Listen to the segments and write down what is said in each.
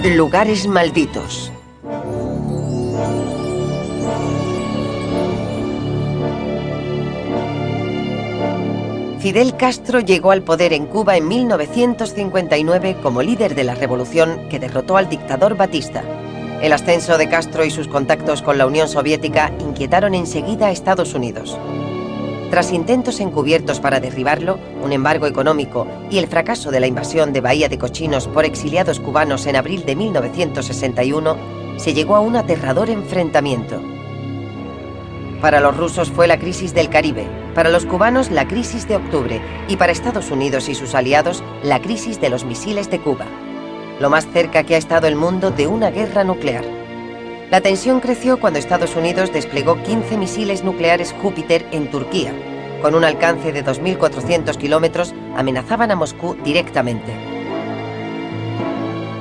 Lugares malditos. Fidel Castro llegó al poder en Cuba en 1959 como líder de la revolución que derrotó al dictador Batista. El ascenso de Castro y sus contactos con la Unión Soviética inquietaron enseguida a Estados Unidos. Tras intentos encubiertos para derribarlo, un embargo económico y el fracaso de la invasión de Bahía de Cochinos por exiliados cubanos en abril de 1961, se llegó a un aterrador enfrentamiento. Para los rusos fue la crisis del Caribe, para los cubanos la crisis de octubre y para Estados Unidos y sus aliados la crisis de los misiles de Cuba. Lo más cerca que ha estado el mundo de una guerra nuclear. La tensión creció cuando Estados Unidos desplegó 15 misiles nucleares Júpiter en Turquía. Con un alcance de 2.400 kilómetros, amenazaban a Moscú directamente.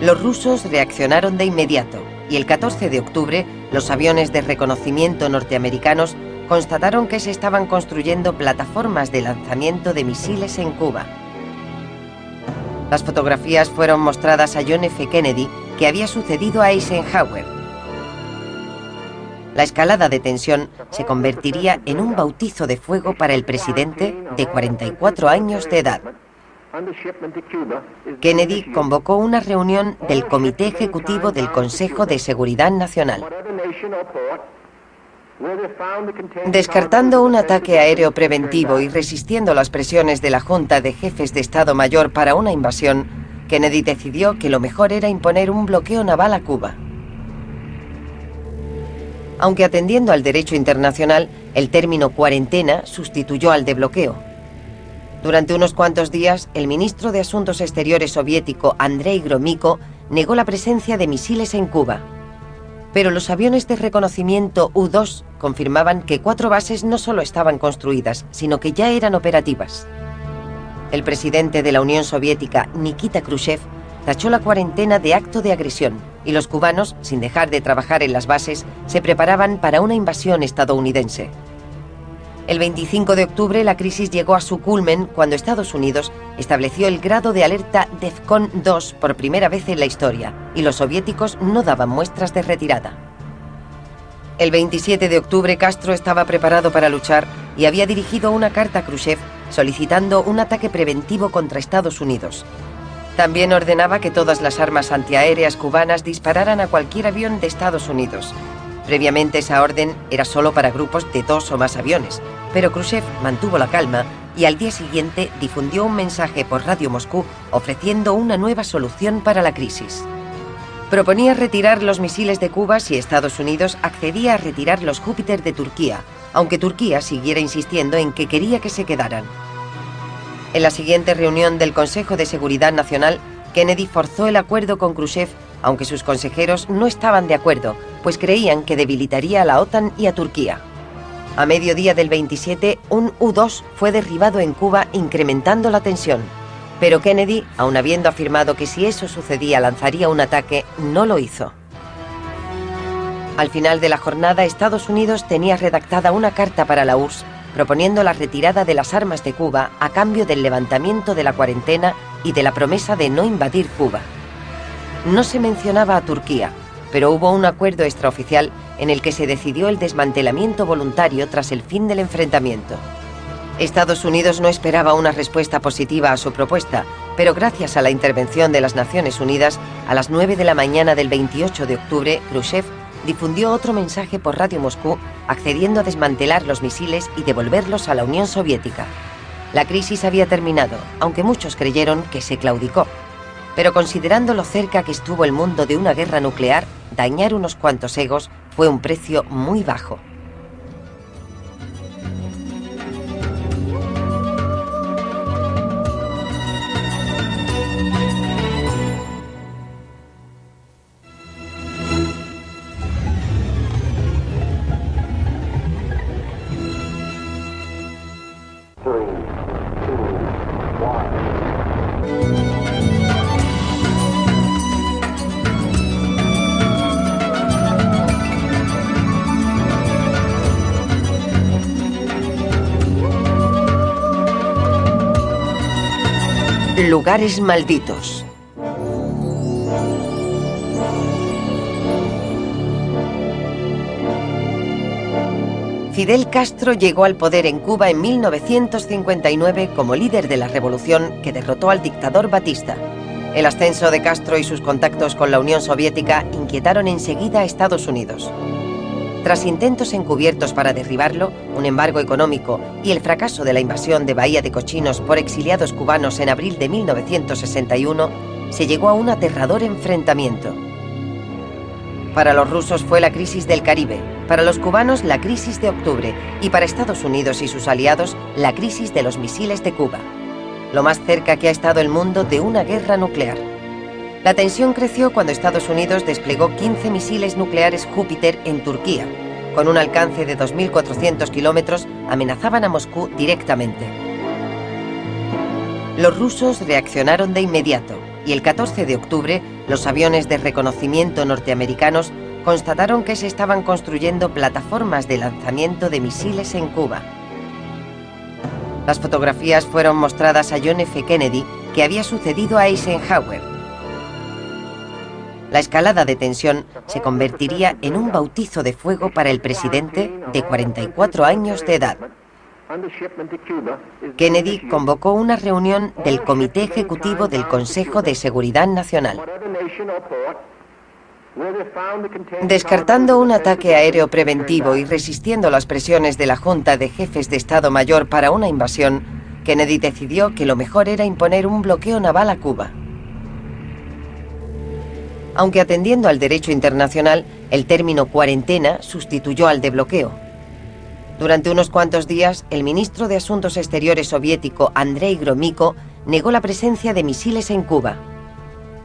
Los rusos reaccionaron de inmediato y el 14 de octubre los aviones de reconocimiento norteamericanos constataron que se estaban construyendo plataformas de lanzamiento de misiles en Cuba. Las fotografías fueron mostradas a John F. Kennedy, que había sucedido a Eisenhower. La escalada de tensión se convertiría en un bautizo de fuego para el presidente de 44 años de edad. Kennedy convocó una reunión del Comité Ejecutivo del Consejo de Seguridad Nacional. Descartando un ataque aéreo preventivo y resistiendo las presiones de la Junta de Jefes de Estado Mayor para una invasión, Kennedy decidió que lo mejor era imponer un bloqueo naval a Cuba. Aunque atendiendo al derecho internacional, el término cuarentena sustituyó al de bloqueo. Durante unos cuantos días, el ministro de Asuntos Exteriores soviético, Andrei Gromyko, negó la presencia de misiles en Cuba. Pero los aviones de reconocimiento U-2 confirmaban que 4 bases no solo estaban construidas, sino que ya eran operativas. El presidente de la Unión Soviética, Nikita Khrushchev, tachó la cuarentena de acto de agresión, y los cubanos, sin dejar de trabajar en las bases, se preparaban para una invasión estadounidense. El 25 de octubre la crisis llegó a su culmen cuando Estados Unidos estableció el grado de alerta DEFCON 2 por primera vez en la historia, y los soviéticos no daban muestras de retirada. El 27 de octubre Castro estaba preparado para luchar y había dirigido una carta a Khrushchev solicitando un ataque preventivo contra Estados Unidos. También ordenaba que todas las armas antiaéreas cubanas dispararan a cualquier avión de Estados Unidos. Previamente esa orden era solo para grupos de 2 o más aviones, pero Khrushchev mantuvo la calma y al día siguiente difundió un mensaje por Radio Moscú ofreciendo una nueva solución para la crisis. Proponía retirar los misiles de Cuba si Estados Unidos accedía a retirar los Júpiter de Turquía, aunque Turquía siguiera insistiendo en que quería que se quedaran. En la siguiente reunión del Consejo de Seguridad Nacional, Kennedy forzó el acuerdo con Khrushchev, aunque sus consejeros no estaban de acuerdo, pues creían que debilitaría a la OTAN y a Turquía. A mediodía del 27, un U-2 fue derribado en Cuba, incrementando la tensión. Pero Kennedy, aun habiendo afirmado que si eso sucedía lanzaría un ataque, no lo hizo. Al final de la jornada, Estados Unidos tenía redactada una carta para la URSS proponiendo la retirada de las armas de Cuba a cambio del levantamiento de la cuarentena y de la promesa de no invadir Cuba. No se mencionaba a Turquía, pero hubo un acuerdo extraoficial en el que se decidió el desmantelamiento voluntario tras el fin del enfrentamiento. Estados Unidos no esperaba una respuesta positiva a su propuesta, pero gracias a la intervención de las Naciones Unidas, a las 9 de la mañana del 28 de octubre, Khrushchev difundió otro mensaje por Radio Moscú accediendo a desmantelar los misiles y devolverlos a la Unión Soviética. La crisis había terminado, aunque muchos creyeron que se claudicó. Pero considerando lo cerca que estuvo el mundo de una guerra nuclear, dañar unos cuantos egos fue un precio muy bajo. Lugares malditos. Fidel Castro llegó al poder en Cuba en 1959 como líder de la revolución que derrotó al dictador Batista. El ascenso de Castro y sus contactos con la Unión Soviética inquietaron enseguida a Estados Unidos. Tras intentos encubiertos para derribarlo, un embargo económico y el fracaso de la invasión de Bahía de Cochinos por exiliados cubanos en abril de 1961, se llegó a un aterrador enfrentamiento. Para los rusos fue la crisis del Caribe, para los cubanos la crisis de octubre y para Estados Unidos y sus aliados la crisis de los misiles de Cuba. Lo más cerca que ha estado el mundo de una guerra nuclear. La tensión creció cuando Estados Unidos desplegó 15 misiles nucleares Júpiter en Turquía. Con un alcance de 2.400 kilómetros, amenazaban a Moscú directamente. Los rusos reaccionaron de inmediato y el 14 de octubre los aviones de reconocimiento norteamericanos constataron que se estaban construyendo plataformas de lanzamiento de misiles en Cuba. Las fotografías fueron mostradas a John F. Kennedy, que había sucedido a Eisenhower. La escalada de tensión se convertiría en un bautizo de fuego para el presidente de 44 años de edad. Kennedy convocó una reunión del Comité Ejecutivo del Consejo de Seguridad Nacional. Descartando un ataque aéreo preventivo y resistiendo las presiones de la Junta de Jefes de Estado Mayor para una invasión, Kennedy decidió que lo mejor era imponer un bloqueo naval a Cuba. Aunque atendiendo al derecho internacional, el término cuarentena sustituyó al de bloqueo. Durante unos cuantos días, el ministro de Asuntos Exteriores soviético, Andrei Gromyko, negó la presencia de misiles en Cuba.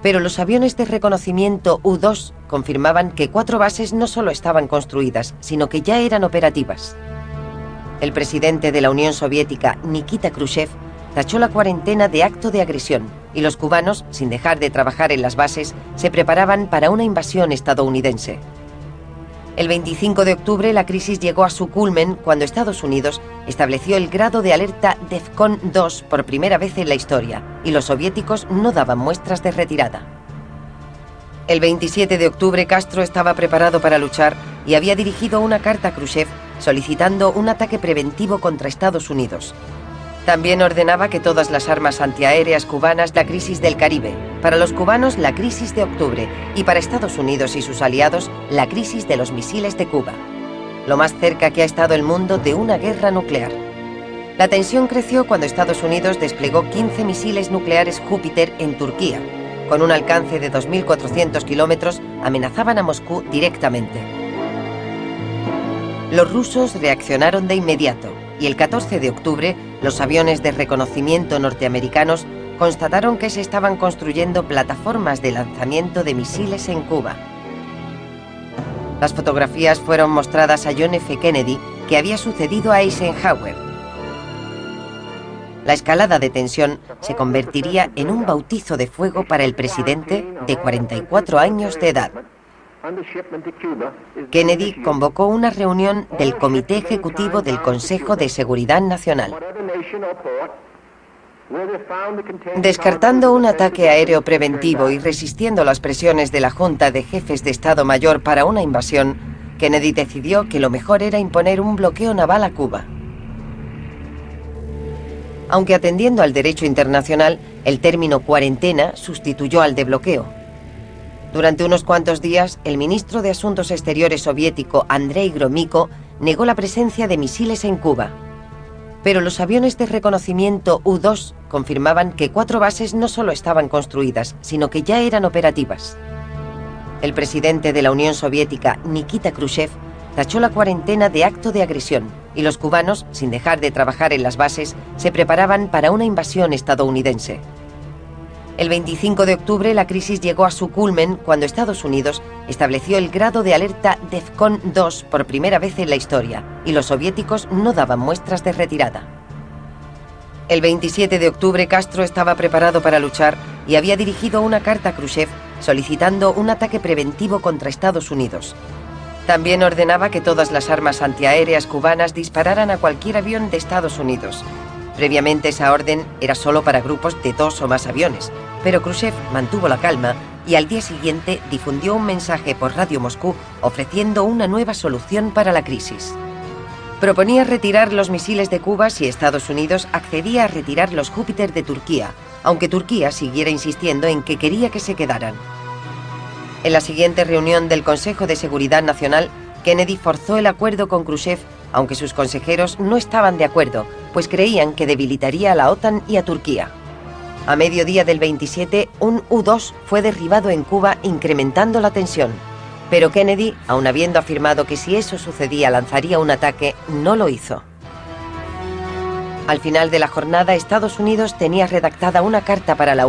Pero los aviones de reconocimiento U-2 confirmaban que 4 bases no solo estaban construidas, sino que ya eran operativas. El presidente de la Unión Soviética, Nikita Khrushchev, tachó la cuarentena de acto de agresión, y los cubanos, sin dejar de trabajar en las bases, se preparaban para una invasión estadounidense. El 25 de octubre la crisis llegó a su culmen cuando Estados Unidos estableció el grado de alerta DEFCON 2 por primera vez en la historia, y los soviéticos no daban muestras de retirada. El 27 de octubre Castro estaba preparado para luchar y había dirigido una carta a Khrushchev solicitando un ataque preventivo contra Estados Unidos. También ordenaba que todas las armas antiaéreas cubanas, la crisis del Caribe, para los cubanos la crisis de octubre y para Estados Unidos y sus aliados la crisis de los misiles de Cuba. Lo más cerca que ha estado el mundo de una guerra nuclear. La tensión creció cuando Estados Unidos desplegó 15 misiles nucleares Júpiter en Turquía. Con un alcance de 2.400 kilómetros, amenazaban a Moscú directamente. Los rusos reaccionaron de inmediato y el 14 de octubre los aviones de reconocimiento norteamericanos constataron que se estaban construyendo plataformas de lanzamiento de misiles en Cuba. Las fotografías fueron mostradas a John F. Kennedy, que había sucedido a Eisenhower. La escalada de tensión se convertiría en un bautizo de fuego para el presidente de 44 años de edad. Kennedy convocó una reunión del Comité Ejecutivo del Consejo de Seguridad Nacional. Descartando un ataque aéreo preventivo y resistiendo las presiones de la Junta de Jefes de Estado Mayor para una invasión, Kennedy decidió que lo mejor era imponer un bloqueo naval a Cuba. Aunque atendiendo al derecho internacional, el término cuarentena sustituyó al de bloqueo. Durante unos cuantos días, el ministro de Asuntos Exteriores soviético, Andrei Gromyko, negó la presencia de misiles en Cuba. Pero los aviones de reconocimiento U-2 confirmaban que 4 bases no solo estaban construidas, sino que ya eran operativas. El presidente de la Unión Soviética, Nikita Khrushchev, tachó la cuarentena de acto de agresión, y los cubanos, sin dejar de trabajar en las bases, se preparaban para una invasión estadounidense. El 25 de octubre la crisis llegó a su culmen cuando Estados Unidos estableció el grado de alerta DEFCON 2 por primera vez en la historia, y los soviéticos no daban muestras de retirada. El 27 de octubre Castro estaba preparado para luchar y había dirigido una carta a Khrushchev solicitando un ataque preventivo contra Estados Unidos. También ordenaba que todas las armas antiaéreas cubanas dispararan a cualquier avión de Estados Unidos. Previamente esa orden era solo para grupos de 2 o más aviones, pero Khrushchev mantuvo la calma y al día siguiente difundió un mensaje por Radio Moscú ofreciendo una nueva solución para la crisis. Proponía retirar los misiles de Cuba si Estados Unidos accedía a retirar los Júpiter de Turquía, aunque Turquía siguiera insistiendo en que quería que se quedaran. En la siguiente reunión del Consejo de Seguridad Nacional, Kennedy forzó el acuerdo con Khrushchev, aunque sus consejeros no estaban de acuerdo, pues creían que debilitaría a la OTAN y a Turquía. A mediodía del 27, un U-2 fue derribado en Cuba, incrementando la tensión. Pero Kennedy, aun habiendo afirmado que si eso sucedía lanzaría un ataque, no lo hizo. Al final de la jornada, Estados Unidos tenía redactada una carta para la